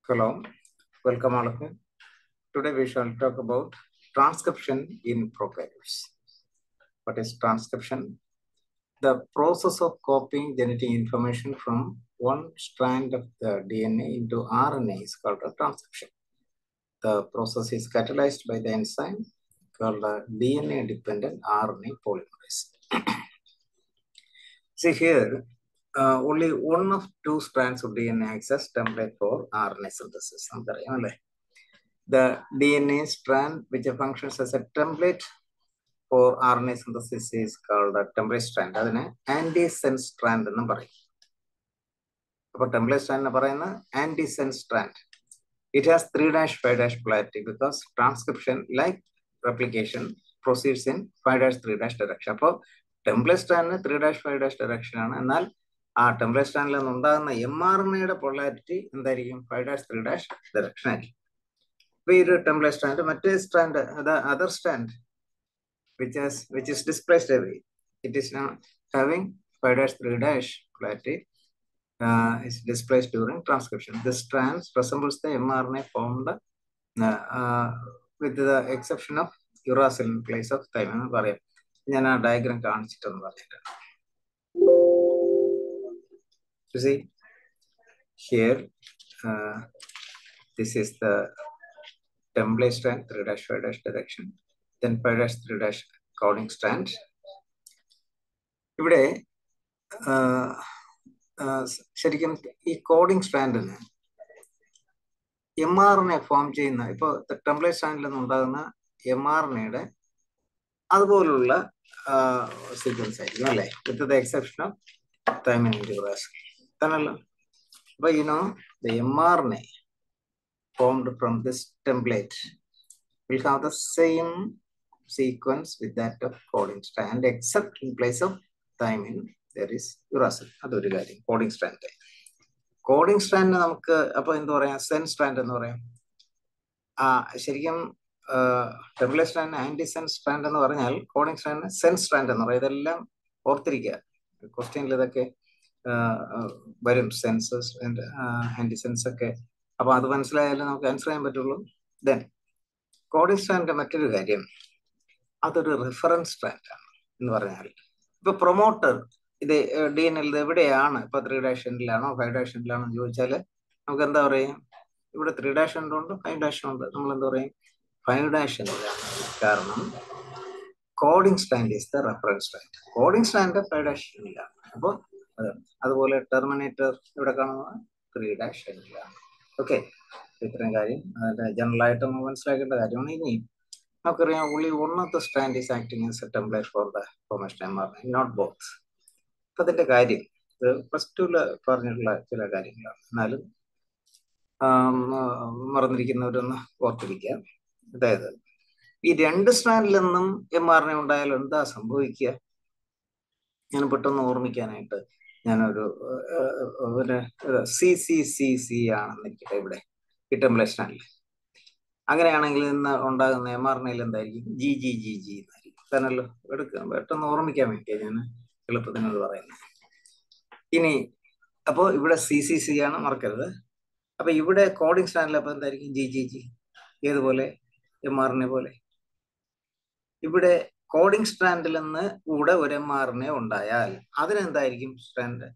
Hello, welcome all of you. Today we shall talk about transcription in prokaryotes. What is transcription? The process of copying genetic information from one strand of the DNA into RNA is called a transcription. The process is catalyzed by the enzyme called the DNA-dependent RNA polymerase. See here, only one of two strands of DNA acts as template for RNA synthesis. The DNA strand which functions as a template for RNA synthesis is called a template strand. That's an antisense strand. Template strand is antisense strand. It has 3'5' polarity because transcription, like replication, proceeds in 5'3' direction. So, template strand is 3'5' direction. And template strand is mRNA polarity in the 5'3' direction. Template strand, the other strand, which is displaced away. It is now having 5'3' polarity. Is displaced during transcription. This strand resembles the mRNA formed with the exception of uracil in place of thymine. I will diagram. You see here, this is the template strand, 3'5' direction, then 5'3' coding strand. Here, ശരിക്കും ഈ coding സ്ട്രാൻഡിന് mRNA form ചെയ്യുന്ന ഇപ്പോൾ template സ്ട്രാൻഡിൽ നിന്നുണ്ടാകുന്ന mRNA അതുപോലുള്ള sequence ആയിരിക്കും അല്ലേ, with the exception of thymine uracil. തന്നല്ലോ. അപ്പോൾ the mRNA formed from this template will have the same sequence with that of coding strand, except in place of thymine there is uracil. That's one thing. Coding strand. Coding strand നമുക്ക് അപ്പോൾ എന്താ പറയാ, sense strand എന്ന് പറയാം. ശരിക്കും template strand ആന്റിസെൻസ് strand എന്ന് പറഞ്ഞാൽ coding strand sense strand എന്ന് പറയും. ഇതെല്ലാം ഓർത്തിരിക്കുക, ക്വസ്റ്റ്യനിൽ ഇതൊക്കെ വരും, സെൻസസ് ആന്റിസെൻസ് ഒക്കെ. അപ്പൊ അത് മനസ്സിലായാലും നമുക്ക് ആൻസർ ചെയ്യാൻ പറ്റുള്ളൂ. ദെൻ കോഡിംഗ് സ്ട്രാൻഡിന്റെ മറ്റൊരു കാര്യം, അതൊരു റിഫറൻസ് സ്ട്രാൻഡ് ആണ് എന്ന് പറഞ്ഞാൽ, ഇപ്പൊ പ്രൊമോട്ടർ ഇത് DNA എവിടെയാണ്, ഇപ്പൊ 3'ലാണോ 5'ലാണോ എന്ന് ചോദിച്ചാൽ നമുക്ക് എന്താ പറയാം, ഇവിടെ 3' ഉണ്ട് 5' ഉണ്ട്. നമ്മൾ എന്താ പറയും, 5'ലാണ്. കാരണം coding strand is the reference strand. Coding strand 5'ലാണ്. അപ്പോൾ അതുപോലെ ടെർമിനേറ്റർ ഇവിടെ കാണുന്നത് 3'ലാണ്. ഓക്കെ, ഇത്രയും കാര്യം അതിന്റെ ജനറൽ ആയിട്ട് നമ്മൾ മനസ്സിലാക്കേണ്ട കാര്യമാണ്. ഇനി നമുക്കറിയാം, only one of the strand is acting as a template for the formation mRNA, not both. അതിന്റെ കാര്യം +2 പറഞ്ഞിട്ടുള്ള ചില കാര്യങ്ങളാണ്. എന്നാലും മറന്നിരിക്കുന്നവരൊന്ന് ഓർത്തിരിക്കുക. അതായത് ഈ രണ്ട് സ്ട്രാൻഡിൽ നിന്നും mRNA ഉണ്ടായാലും എന്താ സംഭവിക്കുക, ഞാൻ പെട്ടെന്ന് ഓർമ്മിക്കാനായിട്ട് ഞാനൊരു CCCC ആണെന്നിരിക്കട്ടെ ഇവിടെ ഈ ടെംപ്ലേറ്റ് സ്ട്രാൻഡിൽ. അങ്ങനെയാണെങ്കിൽ ഇന്ന് ഉണ്ടാകുന്ന mRNA എന്തായിരിക്കും, GGGG എന്നായിരിക്കും. തന്നല്ലോ, എടുക്കുക, പെട്ടെന്ന് ഓർമ്മിക്കാൻ വേണ്ടിയാണ് ഞാൻ എളുപ്പത്തിനത് പറയുന്നത്. ഇനി അപ്പോൾ ഇവിടെ CCC ആണ്, മറക്കരുത്. അപ്പൊ ഇവിടെ കോഡിംഗ് സ്ട്രാൻഡിൽ അപ്പൊ എന്തായിരിക്കും, GGG. ഏതുപോലെ, mRNA പോലെ. ഇവിടെ കോഡിംഗ് സ്ട്രാൻഡിൽ നിന്ന് കൂടെ ഒരു mRNA ഉണ്ടായാൽ അതിനെന്തായിരിക്കും സ്ട്രാൻഡ്,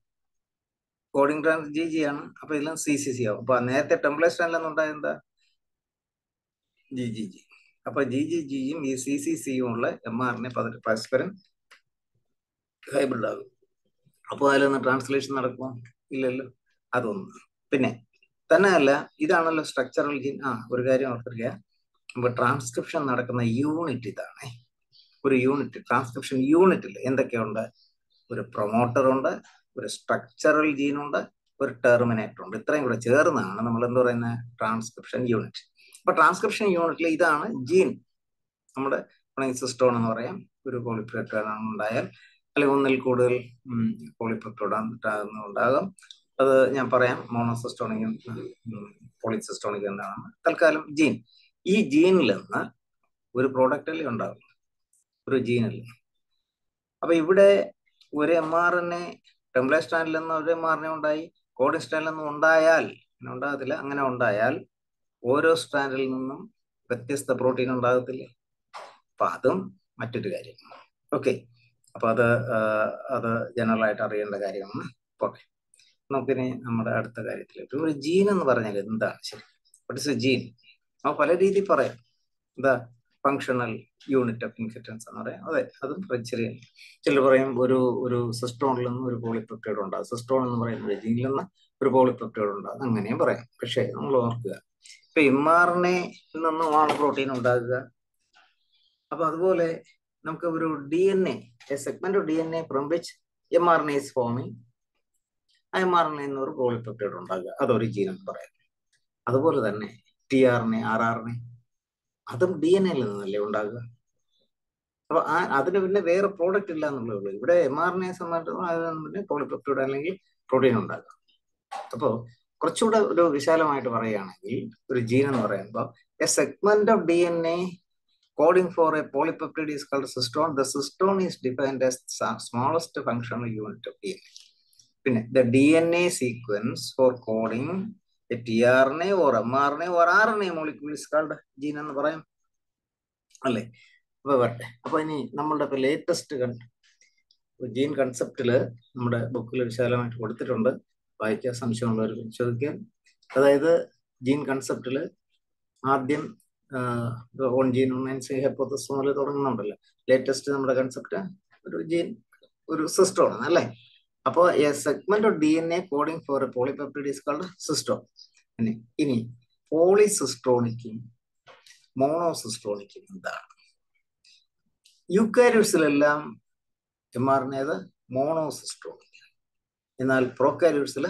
കോഡിംഗ് സ്ട്രാൻഡ് GG ആണ്. അപ്പൊ ഇതിലും CCC ആവും. അപ്പൊ നേരത്തെ ടെംപ്ലേറ്റ് സ്ട്രാൻഡിൽ നിന്ന് ഉണ്ടായ എന്താ, GGG. അപ്പൊ GGGയും ഈ CCCയും ഉള്ള mRNA പരസ്പരം ഹൈബ്രിഡ് ആകും. അപ്പോൾ അതിലൊന്ന് ട്രാൻസ്ലേഷൻ നടക്കുമോ, ഇല്ലല്ലോ. അതൊന്ന്. പിന്നെ തന്നെയല്ല, ഇതാണല്ലോ സ്ട്രക്ചറൽ ജീൻ. ഒരു കാര്യം ഓർത്തിരിക്കുക, ഇപ്പൊ ട്രാൻസ്ക്രിപ്ഷൻ നടക്കുന്ന യൂണിറ്റ് ഇതാണ്. ഒരു യൂണിറ്റ്, ട്രാൻസ്ക്രിപ്ഷൻ യൂണിറ്റിൽ എന്തൊക്കെയുണ്ട്, ഒരു പ്രൊമോട്ടർ ഉണ്ട്, ഒരു സ്ട്രക്ചറൽ ജീനുണ്ട്, ഒരു ടെർമിനേറ്റർ ഉണ്ട്. ഇത്രയും കൂടെ ചേർന്നാണ് നമ്മൾ എന്താ പറയുന്ന ട്രാൻസ്ക്രിപ്ഷൻ യൂണിറ്റ്. അപ്പൊ ട്രാൻസ്ക്രിപ്ഷൻ യൂണിറ്റിൽ ഇതാണ് ജീൻ. നമ്മുടെ സിസ്റ്റോൺ എന്ന് പറയാം, ഒരു പോളിപെപ്റ്റൈഡ് ഉണ്ടായാൽ, അല്ലെങ്കിൽ ഒന്നിൽ കൂടുതൽ പോളിപെപ്റ്റൈഡ് ഉണ്ടാകും. അത് ഞാൻ പറയാം, മോണോസിസ്റ്റോണിക്കും പോളിസിസ്റ്റോണിക്കും എന്താണ്. തൽക്കാലം ജീൻ. ഈ ജീനിൽ നിന്ന് ഒരു പ്രോഡക്റ്റല്ലേ ഉണ്ടാകും, ഒരു ജീനിൽ. അപ്പൊ ഇവിടെ ഒരു mRNA ടെംപ്ലേറ്റ് സ്ട്രാൻഡിൽ നിന്ന് ഒരു mRNA ഉണ്ടായി, കോഡിംഗ് സ്ട്രാൻഡിൽ നിന്ന് ഉണ്ടായാൽ അങ്ങനെ ഉണ്ടാകത്തില്ല. അങ്ങനെ ഉണ്ടായാൽ ഓരോ സ്ട്രാൻഡിൽ നിന്നും വ്യത്യസ്ത പ്രോട്ടീൻ ഉണ്ടാകത്തില്ലേ? അപ്പൊ അതും മറ്റൊരു കാര്യം. ഓക്കെ, അപ്പൊ അത് ജനറൽ ആയിട്ട് അറിയേണ്ട കാര്യമാണ്. ഓക്കെ, നമുക്കിനി നമ്മുടെ അടുത്ത കാര്യത്തിലേക്ക്. ഒരു ജീൻ എന്ന് പറഞ്ഞാൽ എന്താണ് ശരി? What is a gene? നമുക്ക് പല രീതിയിൽ പറയാം. എന്താ ഫങ്ഷണൽ യൂണിറ്റ് ഓഫ് ഇൻഹെറിറ്റൻസ് എന്ന് പറയാം. അതെ, അതും ശരിയാണ്. ചിലർ പറയും ഒരു സിസ്റ്റോണിൽ നിന്ന് ഒരു പോളിപെപ്റ്റൈഡ് ഉണ്ടാകും. സിസ്റ്റോൺ എന്ന് പറയുന്നത് ജീനിൽ നിന്ന് ഒരു പോളിപെപ്റ്റൈഡ് ഉണ്ടാകും, അങ്ങനെയും പറയാം. പക്ഷേ നമ്മൾ ഓർക്കുക, ഇപ്പൊ mRNA-യിൽ നിന്നുമാണ് പ്രോട്ടീൻ ഉണ്ടാകുക. അപ്പൊ അതുപോലെ നമുക്ക് ഒരു DNA, A segment of DNA from which mRNA is forming, ആ mRNA നിന്ന് ഒരു പോളിപെപ്റ്റൈഡ് ഉണ്ടാകുക, അതൊരു ജീൻ എന്ന് പറയാം. അതുപോലെ തന്നെ tRNA, rRNA, അതും DNA-യിൽ നിന്നല്ലേ ഉണ്ടാകുക. അപ്പൊ അതിന് പിന്നെ വേറെ പ്രോഡക്റ്റ് ഇല്ല എന്നുള്ളേ ഉള്ളൂ. ഇവിടെ mRNA സംബന്ധിച്ചിടത്തോളം പിന്നെ പോളിപെപ്റ്റൈഡ് അല്ലെങ്കിൽ പ്രോട്ടീൻ ഉണ്ടാകുക. അപ്പോൾ കുറച്ചുകൂടെ ഒരു വിശാലമായിട്ട് പറയുകയാണെങ്കിൽ ഒരു ജീൻ എന്ന് പറയുമ്പോൾ A segment of DNA coding for a polypeptide is called cystone. The cystone is defined as smallest functional unit of DNA. പിന്നെ the DNA sequence for coding a tRNA or mRNA or RNA molecule is called gene എന്ന് പറയാം അല്ലേ? അപ്പൊ വരട്ടെ. അപ്പൊ ഇനി നമ്മളുടെ ഇപ്പൊ ലേറ്റസ്റ്റ് ജീൻ കൺസെപ്റ്റില് നമ്മുടെ ബുക്കിൽ വിശാലമായിട്ട് കൊടുത്തിട്ടുണ്ട്. വായിക്കാൻ സംശയമുള്ളവർ ചോദിക്കാൻ. അതായത് ജീൻ കൺസെപ്റ്റില് ആദ്യം ഓൺ ജീൻ ഹൈപ്പോത്തസിസ് മുതൽ തുടങ്ങുന്നുണ്ടല്ലോ. ലേറ്റസ്റ്റ് നമ്മുടെ കൺസെപ്റ്റ് ഒരു ജീൻ, ഒരു സിസ്റ്റോൺ ആണ് അല്ലേ? അപ്പോൾ a segment of DNA coding for a polypeptide is called cistron. ഇനി പോളിസിസ്റ്റോണിക്കും മോണോസിസ്റ്റോണിക്കും എന്താണ്? യൂക്കാരിയോട്സിലെല്ലാം mRNA മോണോസിസ്റ്റോണിക്, എന്നാൽ പ്രോകാരിയോട്സിൽ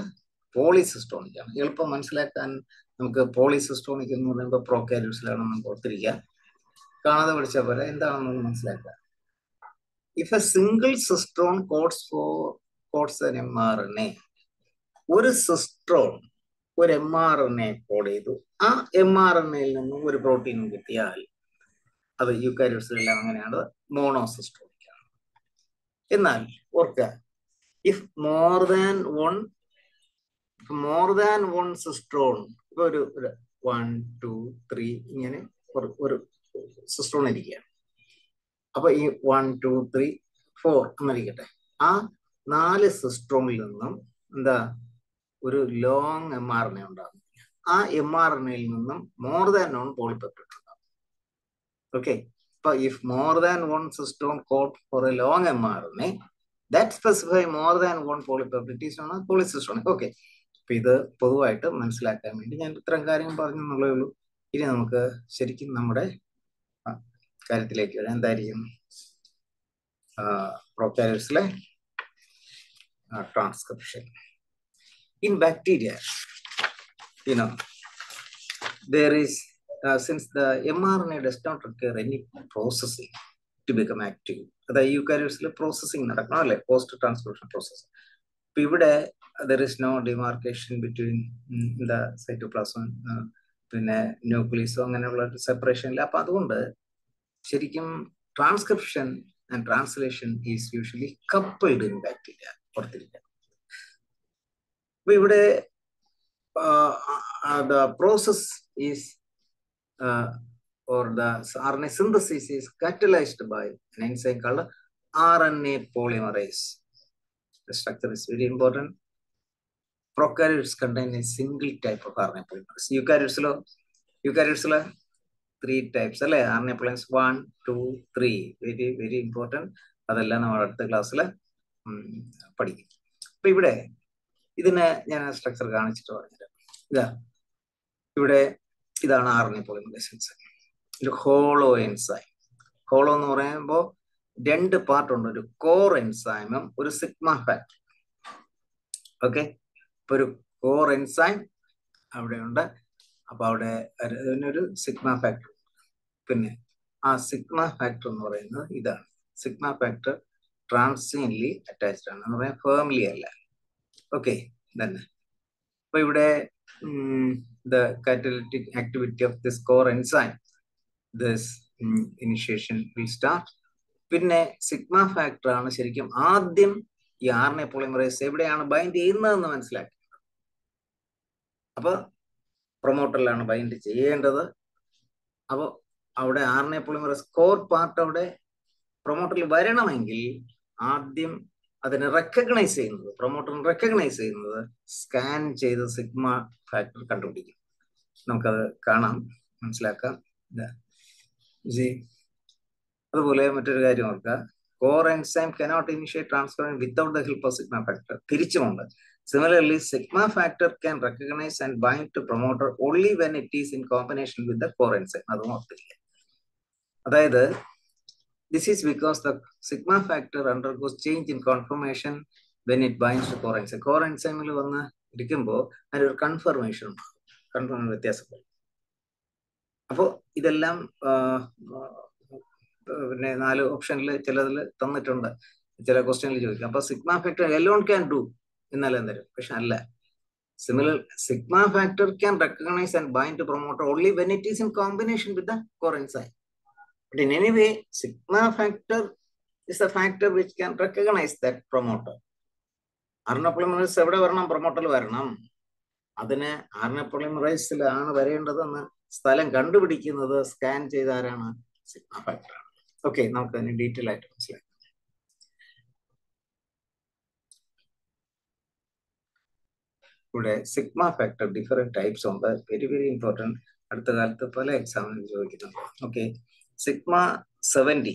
പോളിസിസ്റ്റോണിക് ആണ്. എളുപ്പം മനസ്സിലാക്കാൻ നമുക്ക് പോളിസിസ്റ്റോണിക് എന്ന് പറയുമ്പോൾ പ്രോകാരിയോട്സിലാണ് നമുക്ക് ഓർത്തിരിക്കുക. കാണാതെ പഠിച്ച പോലെ എന്താണെന്ന് മനസ്സിലാക്കുക. If a single cistron codes an mRNA, ഒരു സിസ്റ്റോൺ ഒരു mRNA കോഡ് ചെയ്തു, ആ mRNA-യിൽ നിന്നും ഒരു പ്രോട്ടീൻ കിട്ടിയാൽ അത് യൂക്കാരിയോട്സിലെല്ലാം അങ്ങനെയാണ്, മോണോസിസ്റ്റോണിക് ആണ്. എന്നാൽ ഓർക്കുക, ഇഫ് മോർ ദാൻ വൺ സിസ്റ്റോൺ, ഒരു 1, 2, 3 ഇങ്ങനെ ഒരു സിസ്റ്റോൺ ഇരിക്കുകയാണ്. അപ്പൊ ഈ 1, 2, 3, 4 എന്നിരിക്കട്ടെ. ആ 4 സിസ്റ്റോണിൽ നിന്നും എന്താ ഒരു ലോങ് mRNA ഉണ്ടാകും. ആ mRNA-യിൽ നിന്നും മോർ ദാൻ വൺ പോളിപെപ്റ്റൈഡ് ഉണ്ടാകും. ഓക്കെ, അപ്പൊ if more than one cistron code for a long mRNA that specify more than one polypeptide is known as polycystonic. Okay, അപ്പൊ ഇത് പൊതുവായിട്ട് മനസ്സിലാക്കാൻ വേണ്ടി ഞാൻ ഇത്തരം കാര്യം പറഞ്ഞു എന്നുള്ളേ ഉള്ളൂ. ഇനി നമുക്ക് ശരിക്കും നമ്മുടെ കാര്യത്തിലേക്ക് വരാം. എന്തായിരിക്കും പ്രോകാരിയോട്സിലെ transcription? In bacteria, there is since the mRNA does not require any processing to become active, അതായത് യൂക്കാരിയോട്സിൽ പ്രോസസ്സിംഗ് നടക്കണം അല്ലേ, പോസ്റ്റ് ട്രാൻസ്ക്രിപ്ഷൻ പ്രോസസ്. അപ്പൊ ഇവിടെ there is no demarcation between the cytoplasm പിന്നെ ന്യൂക്ലിയസോ അങ്ങനെയുള്ള സെപ്പറേഷൻ ഇല്ല. അപ്പൊ അതുകൊണ്ട് ശരിക്കും transcription and translation is usually coupled in bacteria. ഓർത്തിരിക്കുക. അപ്പൊ ഇവിടെ the process is or the RNA synthesis is catalyzed by an enzyme called RNA polymerase. The structure is very important. Prokaryotes contain a single type of RNA polymerase. Eukaryotes 3 types അല്ലേ RNA polymerase? 1, 2, 3. Very very important. അതെല്ലാം നമ്മൾ അടുത്ത ക്ലാസ്സിൽ പഠിക്കും. അപ്പൊ ഇവിടെ ഇതിനെ ഞാൻ സ്ട്രക്ചർ കാണിച്ചിട്ട് പറഞ്ഞുതരാം. ഇവിടെ ഇതാണ് RNA polymerase enzyme. ഒരു ഹോളോ എൻസൈം. ഹോളോ എന്ന് പറയുമ്പോൾ 2 പാർട്ട് ഉണ്ട്, ഒരു കോർ എൻസൈമും ഒരു സിഗ്മ ഫാക്ടർ. ഓക്കെ, ഇപ്പൊ ഒരു കോർ എൻസൈം അവിടെ ഉണ്ട്. അപ്പൊ അവിടെ ഒരു സിഗ്മ ഫാക്ടർ. പിന്നെ ആ സിഗ്മ ഫാക്ടർ എന്ന് പറയുന്നത് ഇതാണ്. സിഗ്മ ഫാക്ടർ ട്രാൻസിയൻലി അറ്റാച്ച്ഡ് ആണ് എന്ന് പറയാൻ, ഫേംലി അല്ല. ഓക്കെ, തന്നെ. അപ്പൊ ഇവിടെ the catalytic activity of this core enzyme, this initiation will start. പിന്നെ സിഗ്മ ഫാക്ടർ ആണ് ശരിക്കും ആദ്യം ഈ RNA പോളിമറേസ് എവിടെയാണ് ബൈൻഡ് ചെയ്യുന്നതെന്ന് മനസ്സിലാക്കി. അപ്പോൾ പ്രൊമോട്ടറിലാണ് ബൈൻഡ് ചെയ്യേണ്ടത്. അപ്പോൾ അവിടെ RNA പോളിമറേസ് കോർ പാർട്ട് അവിടെ പ്രൊമോട്ടറിൽ വരണമെങ്കിൽ ആദ്യം അതിനെ റെക്കഗ്നൈസ് ചെയ്യുന്നത്, പ്രൊമോട്ടറിനെ റെക്കഗ്നൈസ് ചെയ്യുന്നത് സ്കാൻ ചെയ്ത് സിഗ്മ ഫാക്ടർ കണ്ടുപിടിക്കും. നമുക്കത് കാണാം, മനസ്സിലാക്കാം. അതുപോലെ മറ്റൊരു കാര്യം ഓർക്കുക, core enzyme cannot initiate transcription without the help of sigma factor. തിരിച്ചുമുണ്ട്. Similarly sigma factor can recognise and bind to promoter only when it is in combination with the core enzyme. അതും ഓർത്തില്ല. അതായത് this is because the sigma factor undergoes change in conformation when it binds to core enzyme. Core enzyme വന്ന് ഇരിക്കുമ്പോൾ അതിനൊരു confirmation ഉണ്ടാകും, confirmation വ്യത്യാസപ്പെടും. അപ്പോൾ ഇതെല്ലാം പിന്നെ 4 ഓപ്ഷനിൽ ചിലതിൽ തന്നിട്ടുണ്ട്, ചില ക്വസ്റ്റ്യനിൽ ചോദിക്കും. അപ്പൊ sigma factor alone can do എന്നാലും തരും, പക്ഷെ അല്ല. Similar sigma factor can recognise and bind to promoter only when it is in combination with the core enzyme. But in any way, sigma factor is the factor which can recognize that promoter. RNA polymerase എവിടെ വരണം? പ്രൊമോട്ടറിൽ വരണം. അതിന് RNA polymerase-ലാണ് വരേണ്ടതെന്ന് സ്ഥലം കണ്ടുപിടിക്കുന്നത് scan ചെയ്ത ആരാണ്? Sigma factor ആണ്. Okay, നമുക്ക് അതിന് ഡീറ്റെയിൽ ആയിട്ട് മനസ്സിലാക്കാം. ഇവിടെ സിഗ്മ ഫാക്ടർ ഡിഫറെന്റ് ടൈപ്സ് ഉണ്ട്. Very very important. അടുത്ത കാലത്ത് പല എക്സാമിനും ചോദിക്കുന്നുണ്ട്. ഓക്കെ, സിഗ്മ 70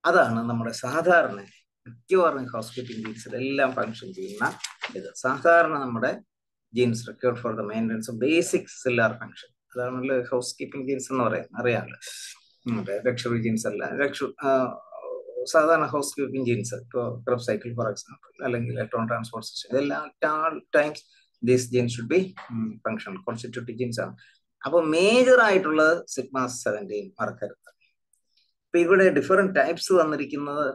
അതാണ് നമ്മുടെ സാധാരണ മിക്കവാറും ഹൗസ് കീപ്പിംഗ് ജീൻസിൽ എല്ലാം ഫങ്ഷൻ ചെയ്യുന്ന ഇത്. സാധാരണ നമ്മുടെ genes required for the maintenance of basic cellular function. അതാണല്ലോ ഹൗസ് കീപ്പിംഗ് ജീൻസ് എന്ന് പറയുന്നത്, അറിയാമല്ലോ. ലക്ഷറി ജീൻസ് അല്ല, സാധാരണ ഹൗസ് കീപ്പിംഗ് ജീൻസ്. ഇപ്പോൾ ക്രബ് സൈക്കിൾ ഫോർ എക്സാമ്പിൾ, അല്ലെങ്കിൽ ഇലക്ട്രോൺ ട്രാൻസ്പോർട്ട് സിസ്റ്റം, ഇതെല്ലാം all times these genes should be functional constitutive genes ആണ്. അപ്പോൾ മേജർ ആയിട്ടുള്ളത് സിഗ്മ 70 മറക്കരുത്. ഇപ്പൊ ഇവിടെ ഡിഫറെന്റ് ടൈപ്സ് തന്നിരിക്കുന്നത്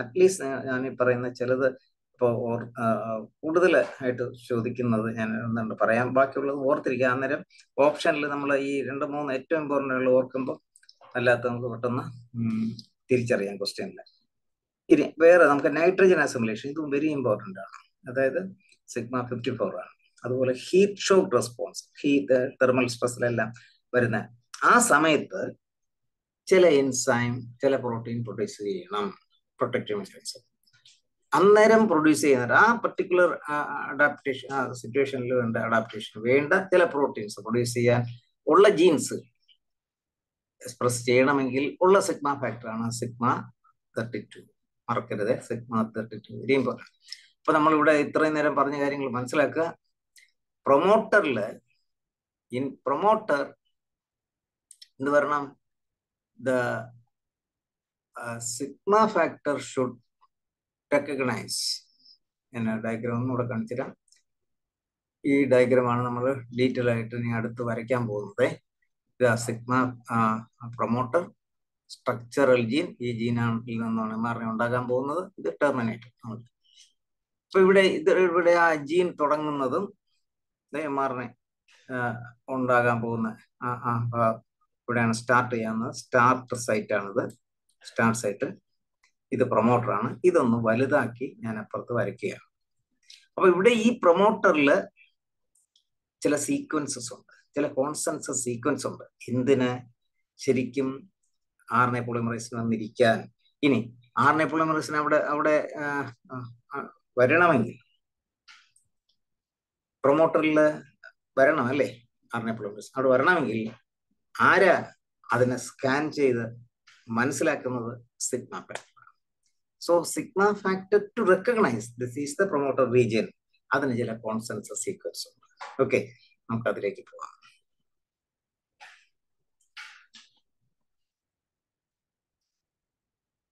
അറ്റ്ലീസ്റ്റ് ഞാൻ ഈ പറയുന്ന ചിലത് ഇപ്പോൾ കൂടുതലായിട്ട് ചോദിക്കുന്നത് ഞാൻ എന്തുണ്ട് പറയാം, ബാക്കിയുള്ളത് ഓർത്തിരിക്കുക. അന്നേരം ഓപ്ഷനിൽ നമ്മൾ ഈ 2-3 ഏറ്റവും ഇമ്പോർട്ടൻ്റ് ഉള്ള ഓർക്കുമ്പോൾ അല്ലാത്ത നമുക്ക് പെട്ടെന്ന് തിരിച്ചറിയാം ക്വസ്റ്റ്യനിൽ. ഇനി വേറെ നമുക്ക് നൈട്രജൻ അസിമുലേഷൻ, ഇതും വെരി ഇമ്പോർട്ടൻ്റ് ആണ്. അതായത് സിഗ്മ 54 ആണ്. അതുപോലെ heat shock response, heat thermal സ്ട്രെസ്സിലെല്ലാം വരുന്ന ആ സമയത്ത് ചില എൻസൈം ചില പ്രോട്ടീൻ പ്രൊഡ്യൂസ് ചെയ്യണം, പ്രൊട്ടക്റ്റീവ് മെക്കാനിസം. അന്നേരം പ്രൊഡ്യൂസ് ചെയ്യുന്നത് ആ പർട്ടിക്കുലർ അഡാപ്റ്റേഷൻ സിറ്റുവേഷനിൽ വേണ്ട അഡാപ്റ്റേഷൻ വേണ്ട ചില പ്രോട്ടീൻസ് പ്രൊഡ്യൂസ് ചെയ്യാൻ ഉള്ള ജീൻസ് എക്സ്പ്രസ് ചെയ്യണമെങ്കിൽ ഉള്ള സിഗ്മ ഫാക്ടറാണ് സിഗ്മ 32. മറക്കരുത്, സിഗ്മ 32 വെരി ഇമ്പോർട്ടൻറ്റ്. അപ്പൊ നമ്മളിവിടെ ഇത്രയും നേരം പറഞ്ഞ കാര്യങ്ങൾ മനസ്സിലാക്കുക. ഇൻ പ്രൊമോട്ടർ എന്ത് വരണം? The sigma factor should recognize. ഞാൻ ഡയഗ്രാം ഒന്നുകൂടെ കാണിച്ചുതരാം. ഈ ഡയഗ്രമാണ് നമ്മൾ ഡീറ്റെയിൽ ആയിട്ട് ഇനി അടുത്ത് വരയ്ക്കാൻ പോകുന്നത്. സിഗ്മ പ്രൊമോട്ടർ, സ്ട്രക്ചറൽ ജീൻ, ഈ ജീനാണ് നിന്നാണ് mRNA ഉണ്ടാകാൻ പോകുന്നത്. ഇത് ടെർമിനേറ്റർ. അപ്പൊ ഇവിടെ ആ ജീൻ തുടങ്ങുന്നതും mRNA ഉണ്ടാകാൻ പോകുന്ന ഇവിടെയാണ് സ്റ്റാർട്ട് ചെയ്യാവുന്നത്. സ്റ്റാർട്ട് സൈറ്റ് ആണിത്, സ്റ്റാർട്ട് സൈറ്റ്. ഇത് പ്രൊമോട്ടറാണ്. ഇതൊന്ന് വലുതാക്കി ഞാൻ അപ്പുറത്ത് വരയ്ക്കുകയാണ്. അപ്പൊ ഇവിടെ ഈ പ്രൊമോട്ടറിൽ ചില സീക്വൻസസ് ഉണ്ട്, ചില കോൺസെൻസസ് സീക്വൻസ് ഉണ്ട്. എന്തിന്? ശരിക്കും RNA പോളിമറേസിന് വന്നിരിക്കാൻ. ഇനി RNA പോളിമറേസിന് അവിടെ വരണമെങ്കിൽ പ്രൊമോട്ടറിൽ വരണം അല്ലേ? RNA പോളിമറേസ് അവിടെ വരണമെങ്കിൽ ആരാ അതിനെ സ്കാൻ ചെയ്ത് മനസ്സിലാക്കുന്നത്? Sigma factor. So sigma factor to recognize this is the promoter region, അതിന് ചില കോൺസെൻസസ് സീക്വൻസ് ഉണ്ട്. ഓക്കെ, നമുക്ക് അതിലേക്ക് പോവാം.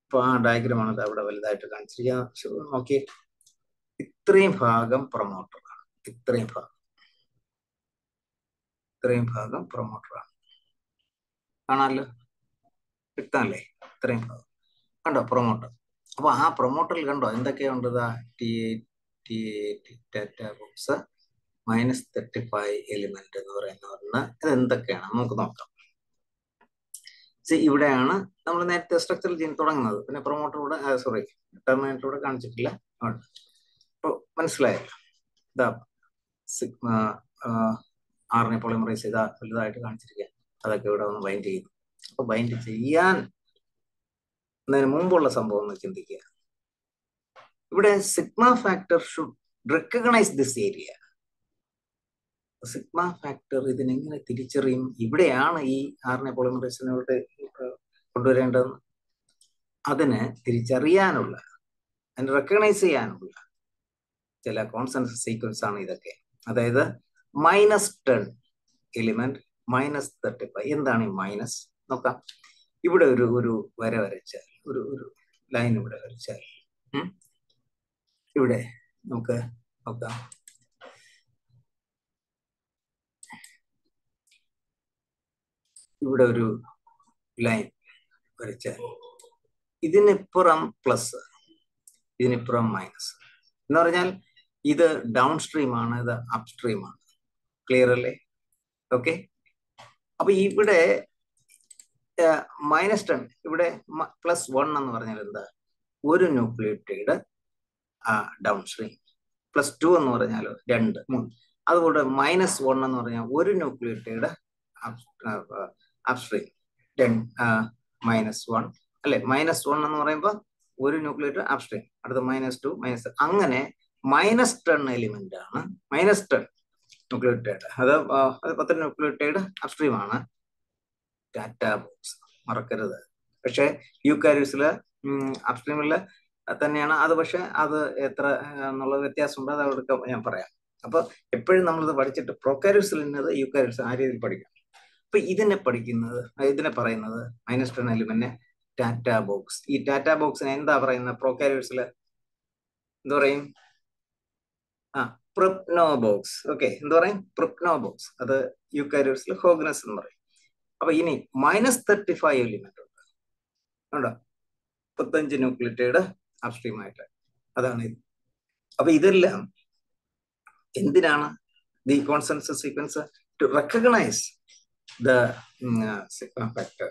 ഇപ്പൊ ആ ഡയഗ്രമാണ് അവിടെ വലുതായിട്ട് കാണിച്ചിരിക്കുക. നോക്കി, ഇത്രയും ഭാഗം പ്രൊമോട്ടറാണ്, ഇത്രയും ഭാഗം പ്രൊമോട്ടറാണ്. കാണാമല്ലോ, വ്യക്തമല്ലേ? ഇത്രയും ഭാഗം കണ്ടോ പ്രൊമോട്ടർ. അപ്പൊ ആ പ്രൊമോട്ടറിൽ കണ്ടോ എന്തൊക്കെയുണ്ട്? ബോക്സ് -35 എലിമെന്റ് എന്ന് പറയുന്ന ഒന്ന്. ഇത് എന്തൊക്കെയാണ് നമുക്ക് നോക്കാം. ഇവിടെയാണ് നമ്മൾ നേരത്തെ സ്ട്രക്ചറൽ ജീൻ തുടങ്ങുന്നത്. പിന്നെ പ്രൊമോട്ടറൂടെ ടെർമിനേറ്ററൂടെ കാണിച്ചിട്ടില്ല. അപ്പൊ മനസ്സിലായല്ലോ. ഇതാ സിഗ്മ RNA പോളിമറൈസ് ചെയ്ത വലുതായിട്ട് കാണിച്ചിരിക്കുക. അതൊക്കെ ഇവിടെ ഒന്ന് ബൈൻഡ് ചെയ്യുന്നു. അപ്പോൾ ബൈൻഡ് ചെയ്യാൻ മുമ്പുള്ള സംഭവം ഒന്ന് ചിന്തിക്കുക. ഇവിടെ sigma factor should recognise this area. Sigma factor ഇതിനെങ്ങനെ തിരിച്ചറിയും? ഇവിടെയാണ് ഈ RNA പോളിമറൈസിനോട് കൊണ്ടുവരേണ്ടത്. അതിന് തിരിച്ചറിയാനുള്ള, അതിന് റെക്കഗ്നൈസ് ചെയ്യാനുള്ള ചില കോൺസെൻസസ് സീക്വൻസ് ആണ് ഇതൊക്കെ. അതായത് -10 എലിമെന്റ്, -35. എന്താണ് ഈ മൈനസ്? നോക്കാം. ഇവിടെ ഒരു വര വരച്ചാൽ, ഒരു ലൈൻ ഇവിടെ വരച്ചാൽ, ഇവിടെ നമുക്ക് നോക്കാം. ഇവിടെ ഒരു ലൈൻ വരച്ചാൽ ഇതിനിപ്പുറം പ്ലസ്, ഇതിനിപ്പുറം മൈനസ് എന്ന് പറഞ്ഞാൽ ഇത് ഡൗൺ സ്ട്രീം ആണ്, ഇത് അപ് സ്ട്രീം ആണ്. ക്ലിയർ അല്ലേ? ഓക്കെ. അപ്പൊ ഇവിടെ -10, ഇവിടെ +1 എന്ന് പറഞ്ഞാൽ എന്താ? ഒരു ന്യൂക്ലിയോടൈഡ് ഡൗൺ സ്ട്രീം. +2 എന്ന് പറഞ്ഞാൽ 2, 3. അതുകൊണ്ട് -1 എന്ന് പറഞ്ഞാൽ ഒരു ന്യൂക്ലിയോടൈഡ് അപ്സ്ട്രീം. -1 അല്ലെ? -1 എന്ന് പറയുമ്പോൾ ഒരു ന്യൂക്ലിയോടൈഡ് അപ്സ്ട്രീം. അടുത്ത -2, -3. അങ്ങനെ -10 എലിമെന്റ് ആണ്, -10 ന്യൂക്ലിയോടൈഡ്. അത് 10 ന്യൂക്ലിയോടൈഡ് അപ്സ്ട്രീം ആണ്. ഡാറ്റാ ബോക്സ് മറക്കരുത്. പക്ഷെ യൂക്കാരിയോട്സില് അപ്സ്ട്രീമില് തന്നെയാണ് അത്. പക്ഷെ അത് എത്ര എന്നുള്ള വ്യത്യാസമുണ്ട്, അത് അവിടെ ഞാൻ പറയാം. അപ്പൊ എപ്പോഴും നമ്മളിത് പഠിച്ചിട്ട് പ്രൊകാരിയോട്സിൽ നിന്നത് യൂക്കാരിയോട്സ് ആ രീതിയിൽ പഠിക്കണം. അപ്പൊ ഇതിനെ പറയുന്നത് -10 എലിമെന്റ് ടാറ്റാ ബോക്സ്. ഈ ടാറ്റാ ബോക്സിന് എന്താ പറയുന്നത്? പ്രൊകാരിയോട്സില് എന്ത് പറയും? പ്രിപ്നോ ബോക്സ്. ഓക്കെ, എന്ത് പറയും? പ്രിപ്നോ ബോക്സ്. അത് യൂക്കാരിയോട്സിൽ ഹോഗ്നസ് എന്ന് പറയും. അപ്പൊ ഇനി -35 എലിമെന്റ് ഉണ്ട്, ഉണ്ടോ? 35 ന്യൂക്ലിയോടൈഡ് അപ്സ്ട്രീം ആയിട്ട്. അതാണ് ഇത്. അപ്പൊ ഇതെല്ലാം എന്തിനാണ്? The consensus sequence to recognize the sigma factor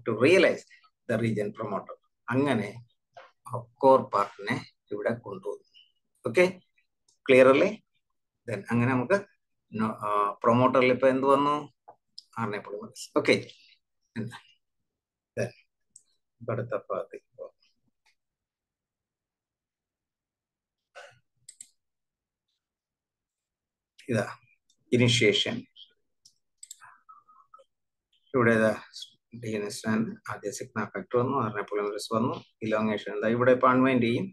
to realize the region promoter. അങ്ങനെ കോർ പാർട്ടിനെ ഇവിടെ കൊണ്ടുവന്നു. ഓക്കെ, ക്ലിയർ അല്ലേ? ദെൻ അങ്ങനെ നമുക്ക് പ്രൊമോട്ടറിൽ ഇപ്പൊ എന്ത് വന്നു? RNA polymerise. ഓക്കെ, അടുത്ത ഭാഗത്തേക്ക് പോകാം. ഇതാ ഇനിഷ്യേഷൻ. ഇവിടെ DNA സ്ട്രാൻഡ്, ആദ്യ സിഗ്മ ഫാക്ടർ വന്നു, RNA പോളിമറൈസ് വന്നു, ഇലോങ്ങേഷൻ. എന്താ ഇവിടെ ഇപ്പൊ അൺവൈൻഡ് ചെയ്യും.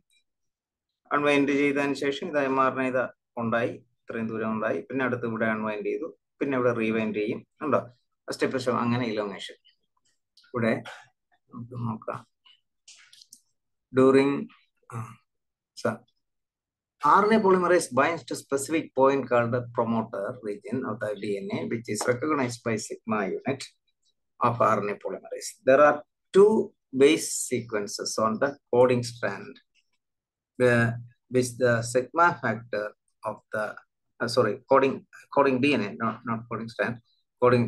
അൺവൈൻഡ് ചെയ്തതിന് ശേഷം ഇത് mRNA ഇത് ഉണ്ടായി, ഇത്രയും ദൂരം ഉണ്ടായി. പിന്നെ അടുത്ത് ഇവിടെ അൺവൈൻഡ് ചെയ്തു, പിന്നെ ഇവിടെ റീവൈൻഡ് ചെയ്യും, ഉണ്ടോ? സ്റ്റെപ്പ്. അങ്ങനെ ഇലോങ്ങേഷൻ. ഇവിടെ നമുക്ക് നോക്കാം. During RNA polymerase binds to specific point called the promoter region of the DNA, which is recognized by sigma unit of RNA polymerase. There are two base sequences on the coding strand, which the sigma factor of the coding DNA, not coding strand, coding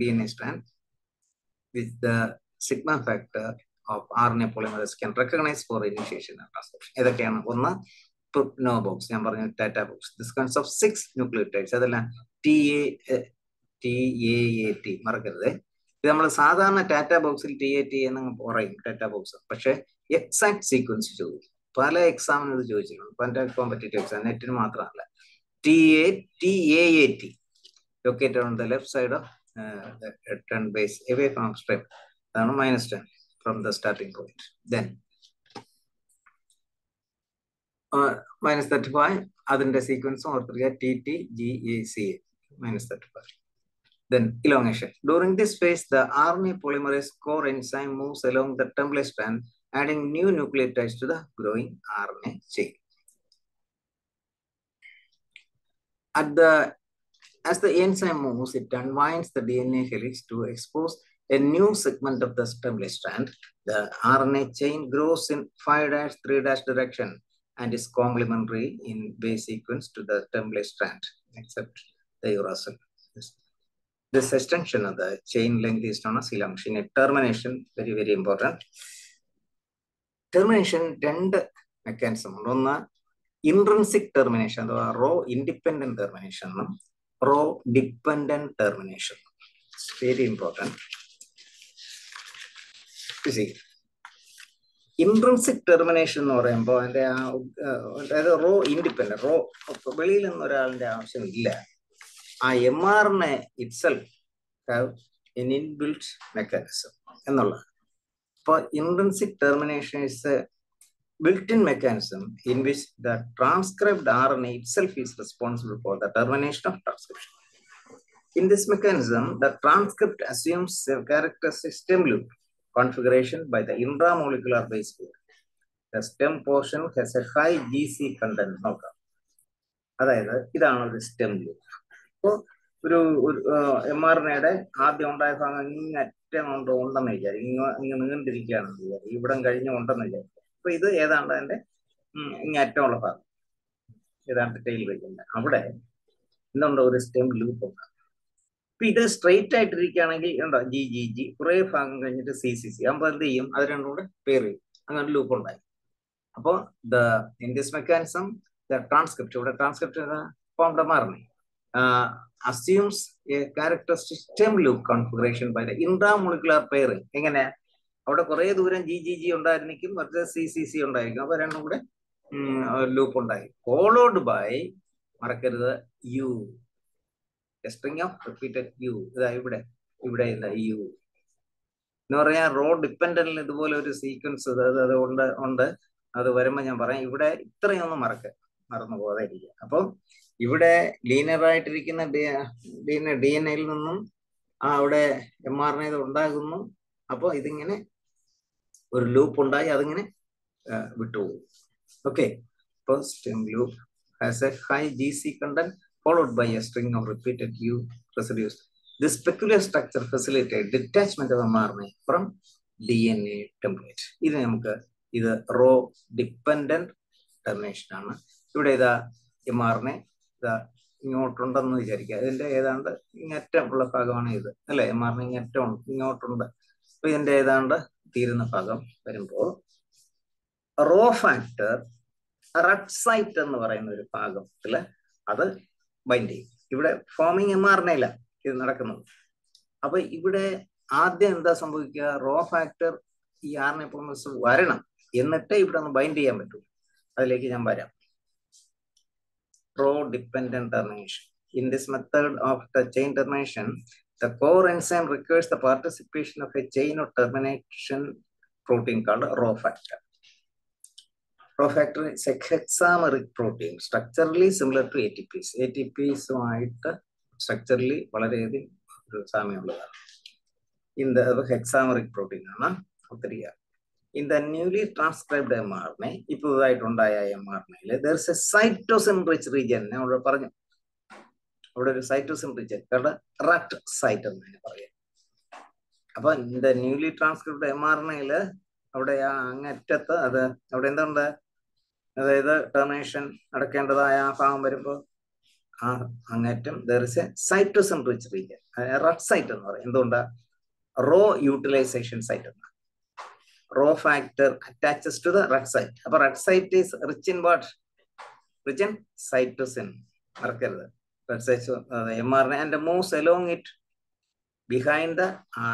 DNA strand, which the sigma factor of RNA polymerase can recognize for initiation and transcription. ഇതൊക്കെയാണ്. ഒന്ന് പ്രിപ്നോ box, ഞാൻ പറഞ്ഞു TATA box. This consists of 6 nucleotides. അതെല്ലാം TAAT മറക്കരുത്. ഇത് നമ്മൾ സാധാരണ ടാറ്റ ബോക്സിൽ TAT എന്ന് പറയും, ടാറ്റ ബോക്സ്. പക്ഷെ എക്സാക്ട് സീക്വൻസ് ചോദിക്കും. പല എക്സാമിനും ഇത് ചോദിച്ചിട്ടുണ്ട്, പല കോമ്പറ്റേറ്റീവ് എക്സാം, നെറ്റിന് മാത്രമല്ല. TAAT located on the left side of the 10 base away from strip. അതാണ് -10 from the starting point. Then -35 അതിന്റെ സീക്വൻസും ഓർത്തിരിക്കുക. TTGACA -35. Then elongation. During this phase, the RNA polymerase core enzyme moves along the template strand, adding new nucleotides to the growing RNA chain. As the enzyme moves, it unwinds the DNA helix to expose a new segment of the template strand. The RNA chain grows in 5'3' direction and is complementary in base sequence to the template strand, except the uracil. This extension of the chain length is known as elongation. Termination, very, very important. Termination, രണ്ട് mechanism ഉണ്ട്. ഒന്ന് intrinsic termination അഥവാ rho independent termination എന്നും rho dependent termination. Very important. Intrinsic termination എന്ന് പറയുമ്പോൾ അതിന്റെ അതായത് raw independent, raw വെളിയിൽ നിന്ന് ഒരാളിന്റെ ആവശ്യമില്ല. ആ MRNA itself have an inbuilt mechanism എന്നുള്ളത്. അപ്പോൾ intrinsic termination is a built-in mechanism in which the transcribed RNA itself is responsible for the termination of transcription. In this mechanism, the transcript assumes a characteristic stem loop configuration by the intramolecular base pair. The stem portion has a high GC content. നോക്കാം, അതായത് ഇതാണ് ഒരു stem loop. അപ്പോൾ ഒരു MRNA ആദ്യം ഉണ്ടായ ഭാഗം ഇങ്ങറ്റം ഉണ്ടെന്ന് വിചാരിക്കും, ഇങ്ങനെ നീണ്ടിരിക്കുകയാണെന്ന് വിചാരിക്കും, ഇവിടം കഴിഞ്ഞ് ഉണ്ടെന്ന് വിചാരിക്കും. അപ്പൊ ഇത് ഏതാണ്ട് അതിന്റെ ഇങ്ങറ്റമുള്ള ഭാഗം, ഏതാണ്ട് ടെയിൽ വയ്ക്കുന്നത് അവിടെ എന്തുണ്ടോ ഒരു സ്റ്റെം ലൂപ്പ് ഉണ്ട്. അപ്പൊ ഇത് സ്ട്രെയിറ്റ് ആയിട്ടിരിക്കുകയാണെങ്കിൽ ഉണ്ടോ ജി കുറെ ഭാഗം കഴിഞ്ഞിട്ട് CCC ആകുമ്പോൾ എന്ത് ചെയ്യും, അത് രണ്ടും കൂടെ പേർ ചെയ്യും, അങ്ങനെ ലൂപ്പ് ഉണ്ടായി. അപ്പോൾ ഇൻ ദിസ് മെക്കാനിസം ട്രാൻസ്ക്രിപ്റ്റ്, ഇവിടെ transcript formed MRNA assumes a characteristic stem loop configuration by the intramolecular pairing. എങ്ങനെ അവിടെ കുറെ ദൂരം GGG ഉണ്ടായിരിക്കും, മറ്റേ CCC ഉണ്ടായിരിക്കും, അപ്പൊ രണ്ടും കൂടെ ലൂപ്പ് ഉണ്ടായി. ഫോളോഡ് ബൈ, മറക്കരുത്, U, string of repeated U. ഇതാ ഇവിടെ U എന്ന് പറയാൻ റോ ഡിപ്പെൻഡന്റിൽ ഇതുപോലെ ഒരു സീക്വൻസ് അത് ഉണ്ട്. അത് വരുമ്പോൾ ഞാൻ പറയാം. ഇവിടെ ഇത്രയൊന്നും മറന്നു പോകാതിരിക്കുക. അപ്പം ഇവിടെ ലീനിയർ ആയിട്ടിരിക്കുന്ന DNA നിന്നും അവിടെ MRNA ഉണ്ടാകുന്നു. അപ്പോൾ ഇതിങ്ങനെ ഒരു ലൂപ്പ് ഉണ്ടായി, അതിങ്ങനെ വിട്ടുപോകും. ഓക്കെ, അപ്പോൾ stem loop has A high GC content followed by a string of repeated U residues. This peculiar structure facilitates detachment of MRNA from DNA template. ഇത് റോ ഡിപ്പെൻഡന്റ് ടെർമിനേഷൻ ആണ്. ഇവിടെ ഇതാ MRNA ഇതാ ഇങ്ങോട്ടുണ്ടെന്ന് വിചാരിക്കുക, ഇതിന്റെ ഏതാണ്ട് ഇങ്ങറ്റം ഉള്ള ഭാഗമാണ് ഇത്, അല്ലെ? MRNA ഇങ്ങോട്ടുണ്ട്. അപ്പൊ ഇതിന്റെ ഏതാണ്ട് തീരുന്ന ഭാഗം വരുമ്പോൾ റോ ഫാക്ടർ റെഡ് സൈറ്റ് എന്ന് പറയുന്ന ഒരു ഭാഗത്തില് അത് ബൈൻഡ് ചെയ്യും. ഇവിടെ ഫോമിങ് MRNA ഇത് നടക്കുന്നത്. അപ്പൊ ഇവിടെ ആദ്യം എന്താ സംഭവിക്കുക, റോ ഫാക്ടർ ഈ RNA പോളിമറേസ് വരണം, എന്നിട്ട് ഇവിടെ ഒന്ന് ബൈൻഡ് ചെയ്യാൻ പറ്റും. അതിലേക്ക് ഞാൻ വരാം. Rho dependent termination. In this method of the chain termination, the core enzyme requires the participation of a chain of termination protein called rho factor. Rho factor is a hexameric protein, structurally similar to ATPs. ATPs structurally വളരെയധികം സാമ്യമുള്ളതാണ്. In the hexameric protein ആണ് ഒത്തിരിയ. In the newly transcribed MRNA, ഇപ്പോഴായിട്ടുണ്ടായ MRNA, there is a cytosine-rich region. ഞാൻ അവിടെ പറഞ്ഞു, അവിടെ ഒരു cytosine region, rut site എന്ന് പറയാം. അപ്പൊ இந்த newly transcribed MRNA അവിടെ ആ അങ്ങറ്റത്ത് അവിടെ എന്തുണ്ട്, അതായത് ടെർമിനേഷൻ നടക്കേണ്ടതായ ആ ഭാഗം വരുമ്പോൾ ആ അങ്ങറ്റം there is a cytosine-rich region, rut site എന്ന് പറയും. എന്തുകൊണ്ടാ? റോ യൂട്ടിലൈസേഷൻ സൈറ്റ് എന്ന്. Rho factor attaches to the red site. But red site is rich in what? Rich in cytosine. Red site, the MRNA, and moves along it behind the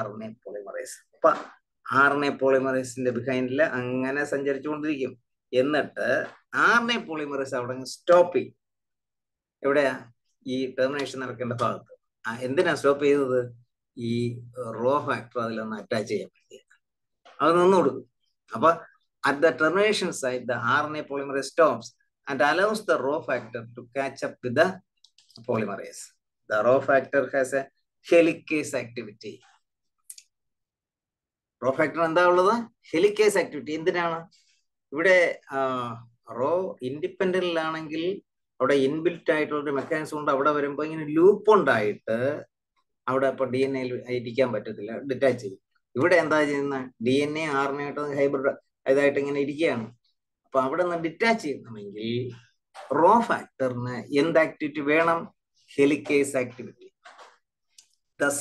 RNA polymerase. But RNA polymerase in the behind la angana sanjarichondirikkum. എന്നിട്ട് RNA polymerase അവിടെ stop ചെയ്യും. എവിടെയാ? ഈ termination നടക്കേണ്ട ഭാഗത്ത്. എന്തിനാ stop ചെയ്തത്? ഈ റോ ഫാക്ടർ അതിലൊന്ന് അറ്റാച്ച് ചെയ്യാൻ പറ്റിയ അത് നിന്ന് കൊടുക്കും. അപ്പൊ at the termination site the RNA polymerase stops and allows the rho factor to catch up with the polymerase. The rho factor has a helicase activity. Rho factor എന്താ ഉള്ളത്? Helicase activity. എന്തിനാണ്? ഇവിടെ റോ ഇൻഡിപെൻഡന്റിലാണെങ്കിൽ അവിടെ inbuilt ആയിട്ടുള്ള mechanism ഉണ്ട്. അവിടെ വരുമ്പോൾ ഇങ്ങനെ ലൂപ്പ് ഉണ്ടായിട്ട് അവിടെ ഇപ്പൊ DNA ഇരിക്കാൻ പറ്റത്തില്ല, ഡിറ്റാച്ച് ചെയ്യും. ഇവിടെ എന്താ ചെയ്യുന്ന, DNA RNA ആയിട്ട് ഹൈബ്രിഡ് ഇതായിട്ട് ഇങ്ങനെ ഇരിക്കുകയാണ്. അപ്പൊ അവിടെ നിന്ന് ഡിറ്റാച്ച് ചെയ്യണമെങ്കിൽ റോ ഫാക്ടറിന് എന്ത് ആക്ടിവിറ്റി വേണം? Helicase activity. Thus,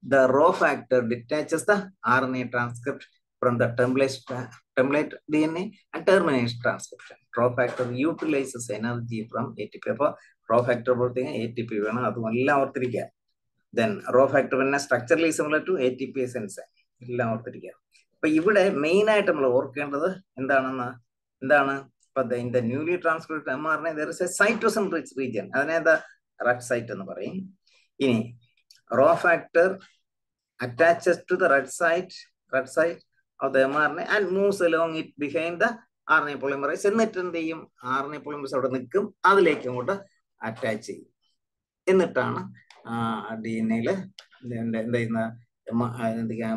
the rho factor detaches the RNA transcript from the template DNA and terminates transcription. Rho factor utilizes energy from ATP. അപ്പോൾ റോ ഫാക്ടർ പ്രവർത്തിക്കാൻ ATP വേണം, അതും എല്ലാം ഓർത്തിരിക്കുക. ദെൻ റോ ഫാക്ടർ പിന്നെ structurally similar to ATPase enzyme, എല്ലാം ഓർത്തിരിക്കുക. അപ്പൊ ഇവിടെ മെയിൻ ആയിട്ട് നമ്മൾ ഓർക്കേണ്ടത് എന്താണ് ഇപ്പൊ in the newly transcript mRNA there is a cytosine rich region, അതിനേതാ റെഡ് സൈറ്റ് എന്ന് പറയും. ഇനി rho factor attaches to the red site of the mRNA and moves along it behind the RNA polymerase. എന്നിട്ട് എന്ത് ചെയ്യും, RNA polymerase അവിടെ നിൽക്കും, അതിലേക്ക് അങ്ങോട്ട് അറ്റാച്ച് ചെയ്യും. എന്നിട്ടാണ് DNA-യിൽ എന്താ ചെയ്യുന്ന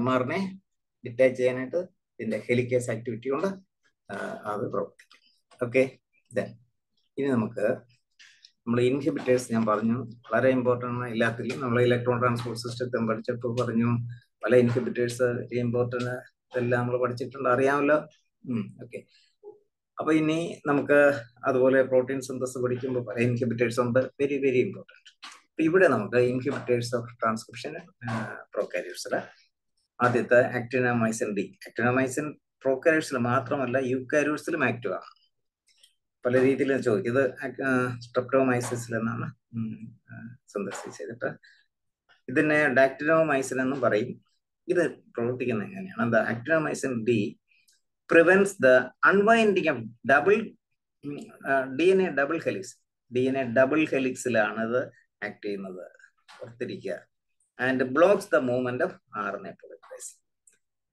mRNA ഡിറ്റാച്ച് ചെയ്യാനായിട്ട് ഇതിന്റെ ഹെലിക്കേസ് ആക്ടിവിറ്റി കൊണ്ട് അത് പ്രവർത്തിക്കും. ഓക്കെ, ഇനി നമുക്ക് നമ്മൾ ഇൻഹിബിറ്റേഴ്സ് ഞാൻ പറഞ്ഞു, വളരെ ഇമ്പോർട്ടൻ്റ് ആണ്. എല്ലാത്തിലും നമ്മൾ ഇലക്ട്രോൺ ട്രാൻസ്പോർട്ട് സിസ്റ്റത്തെ പഠിച്ചപ്പോൾ പറഞ്ഞു പല ഇൻഹിബിറ്റേഴ്സ് ഇമ്പോർട്ടൻ്റ്, ഇതെല്ലാം നമ്മൾ പഠിച്ചിട്ടുണ്ട്, അറിയാമല്ലോ. ഓക്കെ, അപ്പൊ ഇനി നമുക്ക് അതുപോലെ പ്രോട്ടീൻ സിന്തസിസ് പഠിക്കുമ്പോൾ പല ഇൻഹിബിറ്റേഴ്സ് ഉണ്ട്, വെരി വെരി ഇമ്പോർട്ടൻറ്റ്. അപ്പൊ ഇവിടെ നമുക്ക് ഇൻഹിബിറ്റേഴ്സ് ഓഫ് ട്രാൻസ്ക്രിപ്ഷൻ പ്രോകാരിയോട്സില് ആദ്യത്തെ ആക്ടിനോമൈസിൻ ഡി. ആക്ടിനോമൈസിൻ പ്രോകാരിയോട്സിൽ മാത്രമല്ല യൂക്കാരിയോട്സിലും ആക്റ്റീവ് ആണ്. പല രീതിയിലും ചോദിക്കും. ഇത് സ്ട്രെപ്റ്റോമൈസിസിൽ നിന്നാണ് സിന്തസിസ് ചെയ്തിട്ട് ഇതിനെ ഡാക്ടിനോമൈസിൻ എന്നും പറയും. ഇത് പ്രവർത്തിക്കുന്നത് എങ്ങനെയാണ്? എന്താ actinomycin D prevents the unwinding of DNA double ഹെലിക്സിലാണ് ഇത് ആക്ട് ചെയ്യുന്നത്, ഓർത്തിരിക്കുക. And blocks the movement of RNA polymerase.